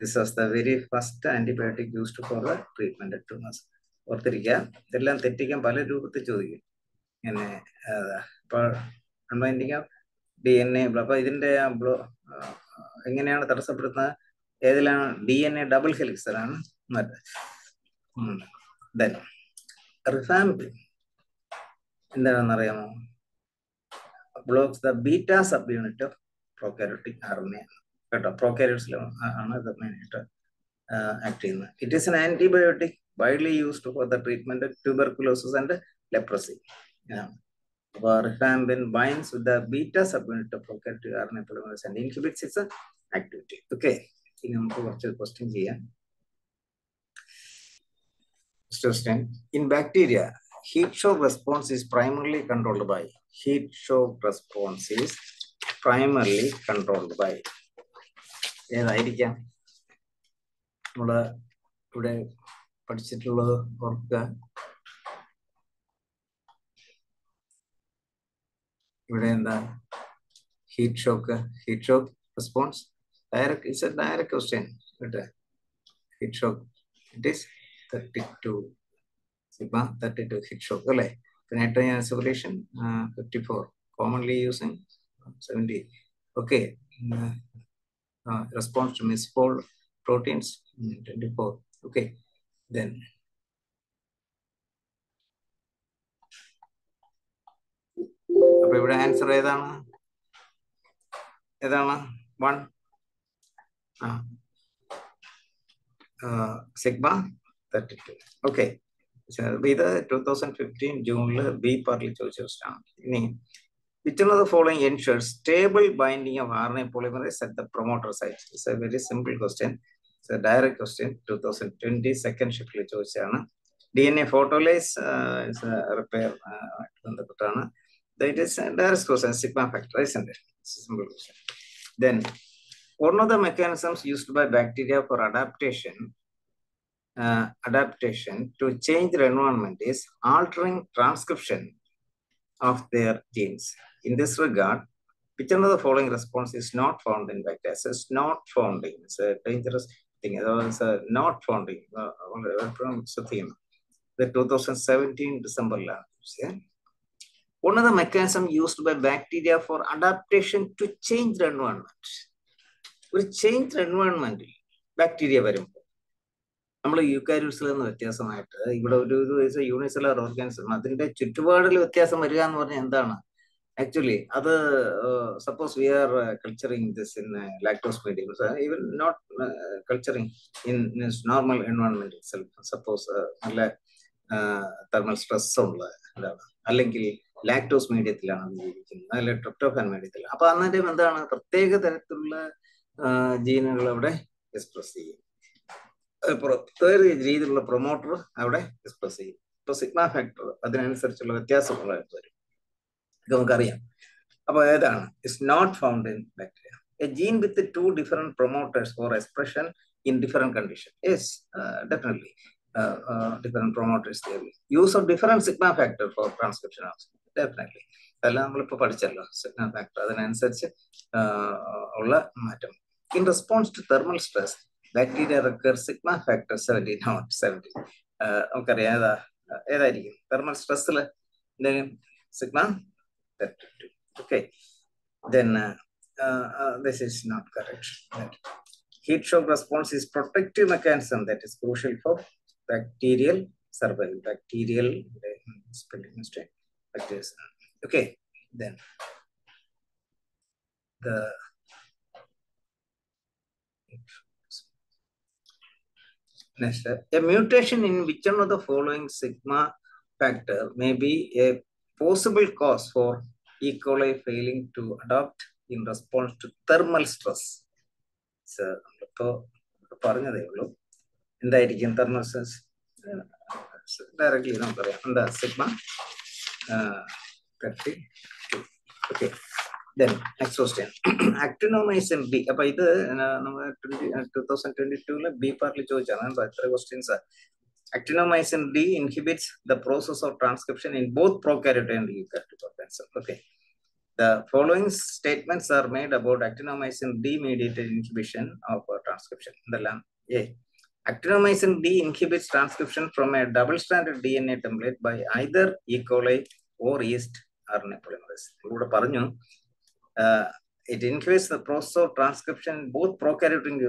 This was the very first antibiotic used for the treatment of tumors. ഓർത്തിരിക്കുക. ഇതെല്ലാം തെറ്റിക്കാൻ പല രൂപത്തിൽ ചോദിക്കും. ഇങ്ങനെ ഇപ്പോൾ അൺവൈൻഡിങ് ഓഫ് DNA, അപ്പൊ ഇതിന്റെ എങ്ങനെയാണ് തടസ്സപ്പെടുത്തുന്നത്? ഏതിലാണ്? DNA ഡബിൾ ഹെലിക്സിലാണ്. ദെൻ റിഫാംപിൻ എന്താണെന്ന് അറിയാമോ? Blocks the beta subunit of prokaryotic RNA. കേട്ടോ, പ്രോകാരിയോട്സിലും ആണ് ഇത് മെയിനായിട്ട് ആക്ട് ചെയ്യുന്നത്. It is an antibiotic widely used for the treatment of tuberculosis and leprosy. അപ്പോൾ റിഫാംപിൻ binds with the beta subunit of prokaryotic RNA polymerase and inhibits its activity. Okay, ഇനി നമുക്ക് കുറച്ച് ക്വസ്റ്റ്യൻ ചെയ്യാം. In bacteria, heat shock response is primarily controlled by ഏതായിരിക്കാം? നമ്മള് ഇവിടെ പഠിച്ചിട്ടുള്ളത് ഓർക്കുക. ഇവിടെ എന്താ heat shock response direct, it's a direct question. Heat shock it is 32 sigma 32 heat shock അല്ലേ. Nitrogen assimilation 54, commonly using 70. Okay, response to misfold proteins 24. okay, then അപ്പൊ ഇവിടെ answer ഏതാണ്? 1 സിഗ്മ 32. ഓക്കെ, ഇത് 2015 ജൂണില് ബി പാർട്ടിൽ ചോദിച്ച ക്വസ്റ്റ്യൻ. ഇനി which one of the following ensures stable binding of RNA polymerase at the promoter site? It's a very simple question. It's a direct question. 2020 second shift ചോദിച്ചാണ്. DNA photolase is a repair ബന്ധപ്പെട്ടാണ്. That is a direct question, sigma factor, isn't it? It's a simple question. Then one of the mechanisms used by bacteria for adaptation to change their environment is altering transcription of their genes. In this regard, which one of the following response is not found in bacteria? So it's not founding. It's a dangerous thing. It's a not founding. It's a theme. The 2017 December last. One of the mechanisms used by bacteria for adaptation to change the environment. ഒരു change എൻവയോൺമെന്റിൽ bacteria വരുമ്പോൾ നമ്മൾ യൂക്കാരിയോട്സിൽ നിന്ന് വ്യത്യാസമായിട്ട് ഇവിടെ ഒരു unicellular organism, അതിന്റെ ചുറ്റുപാടിൽ വ്യത്യാസം വരിക എന്ന് പറഞ്ഞാൽ എന്താണ്? ആക്ച്വലി അത് suppose we are culturing this in lactose medium, even not culturing in normal environment itself. Suppose നല്ല തെർമൽ സ്ട്രെസ് ഉള്ള എന്താണ്, അല്ലെങ്കിൽ ലാക്ടോസ് മീഡിയത്തിലാണ് ജീവിക്കുന്നത്, അല്ലെങ്കിൽ ട്രിപ്റ്റോഫാൻ മീഡിയത്തിൽ. അപ്പൊ അന്നേരം എന്താണ്, പ്രത്യേക തരത്തിലുള്ള ജീനുകൾ അവിടെ എക്സ്പ്രസ് ചെയ്യും, പ്രത്യേക രീതിയിലുള്ള പ്രൊമോട്ടർ അവിടെ എക്സ്പ്രസ് ചെയ്യും. ഇപ്പോൾ സിഗ്മ ഫാക്ടർ അതിനനുസരിച്ചുള്ള വ്യത്യാസമുള്ളതായിട്ട് വരും. ഇത് നമുക്കറിയാം. അപ്പോൾ ഏതാണ്? It's not found in bacteria. A gene with 2 different promoters for expression in different conditions. Yes, definitely. Different promoters there. Use of different sigma factor for transcription also. Definitely. അതെല്ലാം നമ്മളിപ്പോൾ പഠിച്ചല്ലോ. Sigma factor അതിനനുസരിച്ച് ഉള്ള മാറ്റം. In response to thermal stress, bacteria require sigma factor 70, not 70. നമുക്കറിയാം ഏതായിരിക്കും thermal സ്ട്രെസ്സിൽ എന്തെങ്കിലും sigma 32. Okay. Then this is not correct. Heat shock response is protective mechanism that is crucial for bacterial survival. Bacterial spelling mistake. Okay. Then the next, a mutation in which one of the following sigma factor may be a possible cause for E. coli failing to adapt in response to thermal stress. So, പറഞ്ഞതേ ഉള്ളൂ എന്തായിരിക്കും thermal stress directly നമുക്കറിയാം എന്താ sigma 32. Okay. Then next question. Actinomycin D. അപ്പൊ ഇത് നമ്മൾ 2022 B പാർട്ടിൽ ചോദിച്ചാണ്. എത്ര questions. Actinomycin D inhibits the process of transcription in both prokaryote and eukaryotic organisms. Okay. The following statements are made about actinomycin D mediated inhibition of transcription. A. Actinomycin D inhibits transcription from a double-stranded DNA template by either E. coli or yeast RNA polymerase. ഇവിടെ പറഞ്ഞു it inhibits the process of transcription in both prokaryote and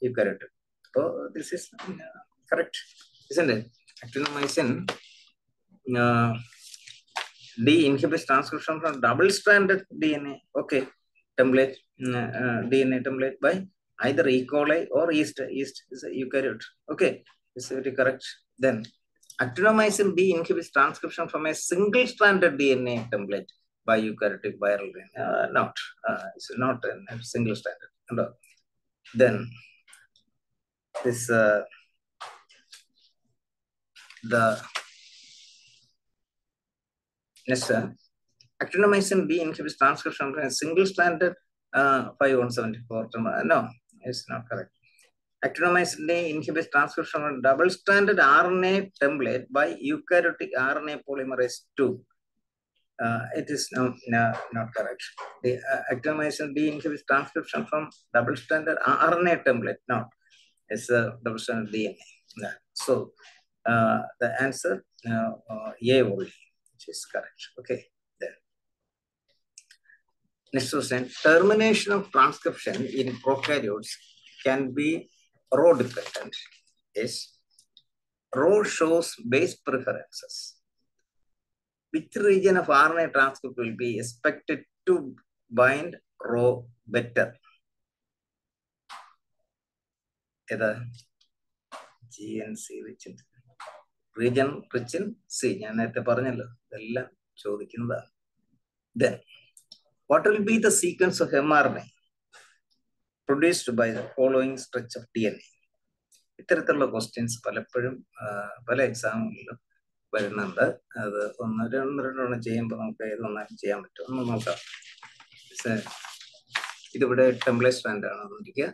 eukaryote. So this is correct, isn't it? Actinomycin D inhibits transcription from double-stranded DNA. Okay, template DNA template by either E. coli or yeast. Yeast is a eukaryote. Okay, it's very correct. Then actinomycin D inhibits transcription from a single-stranded DNA template by eukaryotic viral DNA. It's not a single-stranded. No. Then this the next, actinomycin D inhibits transcription from a single-stranded 5174. No, it's not correct. Actinomycin D inhibits transcription from a double-stranded RNA template by eukaryotic RNA polymerase 2. It is not correct. The actinomycin D inhibits transcription from double-stranded RNA template. No, it's a double-stranded DNA. So the answer A only, which is correct. Okay. Then next question: termination of transcription in prokaryotes can be row dependent. Yes. Row shows base preferences. Which region of RNA transcript will be expected to bind row better? Either GNC rich in region rich in C. Then, what will be the sequence of mRNA produced by the following stretch of DNA? ഇത്തരത്തിലുള്ള questions പലപ്പോഴും പല എക്സാമുകളിലും വരുന്നുണ്ട്. അത് രണ്ടെണ്ണം ചെയ്യുമ്പോൾ നമുക്ക് ഏതൊന്നാലും ചെയ്യാൻ പറ്റും. ഒന്ന് നോക്കാം. ഇതിവിടെ ടെംപ്ലേറ്റ് സ്റ്റാൻഡ് ആണ് ഇരിക്കുക.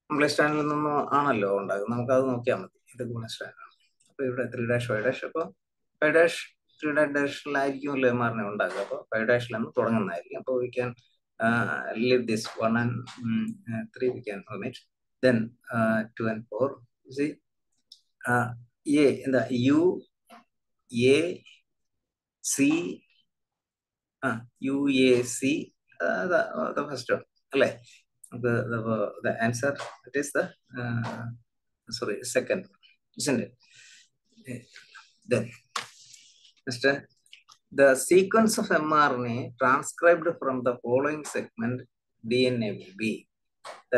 ടെംപ്ലേറ്റ് സ്റ്റാൻഡിൽ നിന്നും ആണല്ലോ ഉണ്ടാകുന്നത്. നമുക്കത് നോക്കിയാൽ മതി. ഇത് ഗുണ സ്റ്റാൻഡ് ആണ്. അപ്പൊ ഇവിടെ 3'5'. അപ്പോൾ 5' 3'-ലായിരിക്കുമല്ലോ mRNA ഉണ്ടാകുക. അപ്പോൾ 5' തുടങ്ങുന്നതായിരിക്കും. അപ്പോൾ we can leave this 1 and 3 we can omit. Then 2 and 4. You see, A in the U, A, C, U, A, C, the first one. The answer, it is the second, isn't it? Then, the sequence of mRNA transcribed from the following segment DNA will be.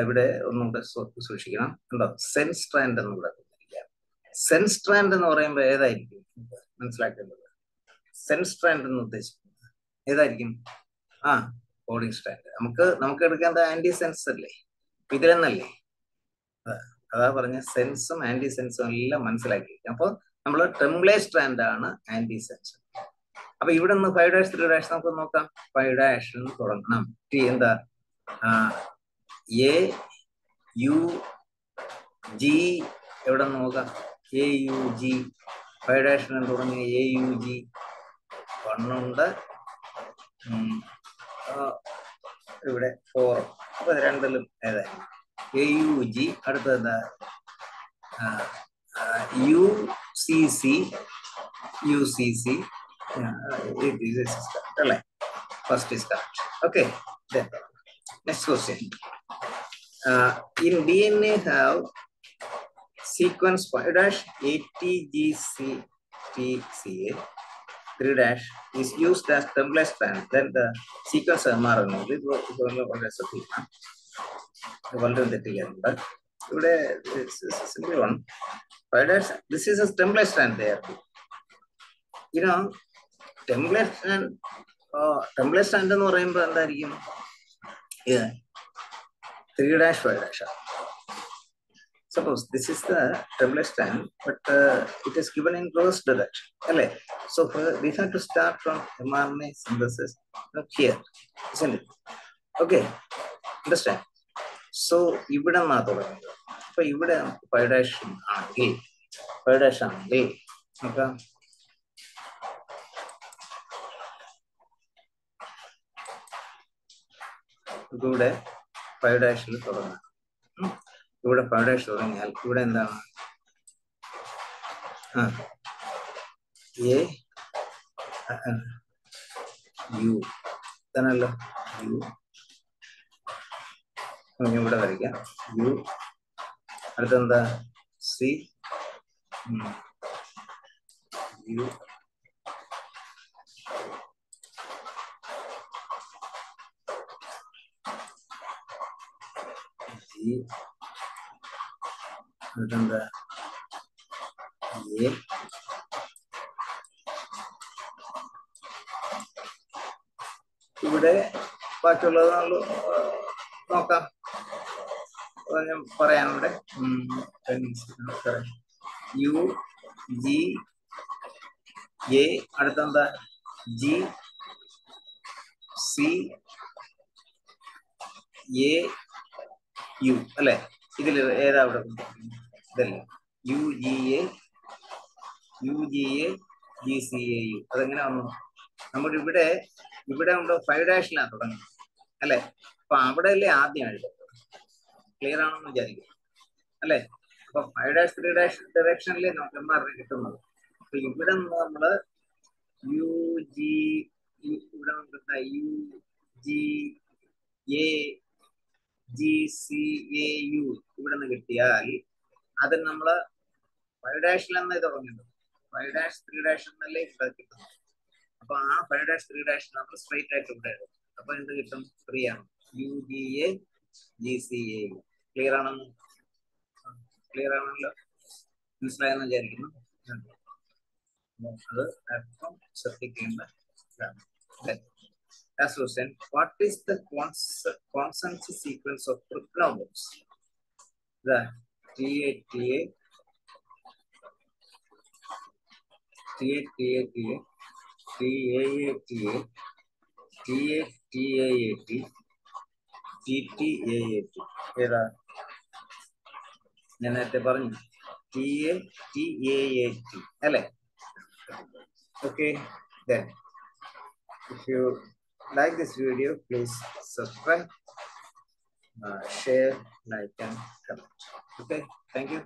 ഇവിടെ ഒന്നുകൂടെ സൂക്ഷിക്കണം. ഉണ്ടോ? Sense strand എന്ന് കൂടെ. Sense strand എന്ന് പറയുമ്പോൾ ഏതായിരിക്കും മനസ്സിലാക്കേണ്ടത്? സെൻസ് സ്ട്രാൻഡ് എന്ന് ഉദ്ദേശിക്കുന്നത് ഏതായിരിക്കും? Coding strand. നമുക്ക് എടുക്കേണ്ട ആന്റി സെൻസ് അല്ലേ, ഇതിലെന്നല്ലേ? അതാ പറഞ്ഞ സെൻസും ആന്റി സെൻസും എല്ലാം മനസ്സിലാക്കി. അപ്പോൾ നമ്മൾ ടെംപ്ലേറ്റ് സ്ട്രാൻഡ് ആണ് ആന്റിസെൻസ്. അപ്പൊ ഇവിടെ നിന്ന് 5-3 നമുക്ക് നോക്കാം. 5 തുടങ്ങണം. ടി എന്താ? എ യു ജി എവിടെ നോക്കാം? എ യു ജി 5 തുടങ്ങിയ എ യു ജി 1 ഉണ്ട്. ഇവിടെ 4. അപ്പൊ രണ്ടിലും ഏതായാലും എ യു ജി. അടുത്തത് യു സി സി അല്ലേ? First is correct. Okay. Then next question. In DNA have sequence 5-ATGCTCA 3- is used as template strand. Then the sequence mRNA. This is a simple one. 5-. This is a template strand there. You know, template strand എന്ന് പറയുമ്പോൾ എന്തായിരിക്കും? 3- 5-. Suppose this is the template strand, but it is given in reverse direction. So we have to start from mRNA synthesis here, isn't it? Okay, understand? So ഇവിടെ നിന്നാ തുടങ്ങുന്നത്. അപ്പൊ ഇവിടെ 5- ആണെങ്കിൽ 5- ആണെങ്കിൽ നോക്കാം. ഇവിടെ 5- തുടങ്ങാം. ഇവിടെ 5- തുടങ്ങിയാൽ ഇവിടെ എന്താണ്? എ യു തന്നല്ലോ. യു ഇവിടെ വരയ്ക്കാം. യു. അടുത്തെന്താ? C U. ജി. അടുത്തെന്താ? എ. ഇവിടെ ബാക്കിയുള്ളത് നോക്കാം. ഞാൻ പറയാനുണ്ട്. U G A. അടുത്തെന്താ? ജി സി എ യു അല്ലെ? ഇതിൽ ഏതാ അവിടെ? ഇതല്ലേ U G A G C A U. അതെങ്ങനെ വന്നു? നമ്മുടെ ഇവിടെ നമ്മുടെ 5- തുടങ്ങി അല്ലെ? അപ്പൊ അവിടെ അല്ലേ ആദ്യം എഴുതുന്നത്. ക്ലിയർ ആണെന്ന് വിചാരിക്കും അല്ലെ? അപ്പൊ 5- 3- ഡയറക്ഷനിലേ നമുക്ക് mRNA കിട്ടുന്നത്. അപ്പൊ ഇവിടെ നമ്മള് യു ജി, ഇവിടെ നമുക്ക് U G A G C A U ഇവിടെ നിന്ന് കിട്ടിയാൽ അത് നമ്മള് 5- എന്നേ തുടങ്ങുന്നത്. 5- 3- എന്നല്ലേ ഇവിടെ കിട്ടുന്നത്. അപ്പൊ ആ 5- 3- നമ്മൾ സ്ട്രൈറ്റ് ആയിട്ട് ഇവിടെ എഴുതും. അപ്പൊ എന്ത് കിട്ടും? 3 ആണ്. U G A G C A U. Clear ആണല്ലോ? മനസ്സിലായെന്ന് വിചാരിക്കുന്നു. അത് അല്പം ശ്രദ്ധിക്കേണ്ട. Last question. What is the consonant sequence of PROKARYOTES? The TATA, TATA, TAATA, TATAAT, TTAAT. ഏതാ? ഞാൻ നേരത്തെ പറഞ്ഞു TATAAT അല്ലേ? Okay, then if you like this video, please subscribe, share, like and comment. Okay, thank you.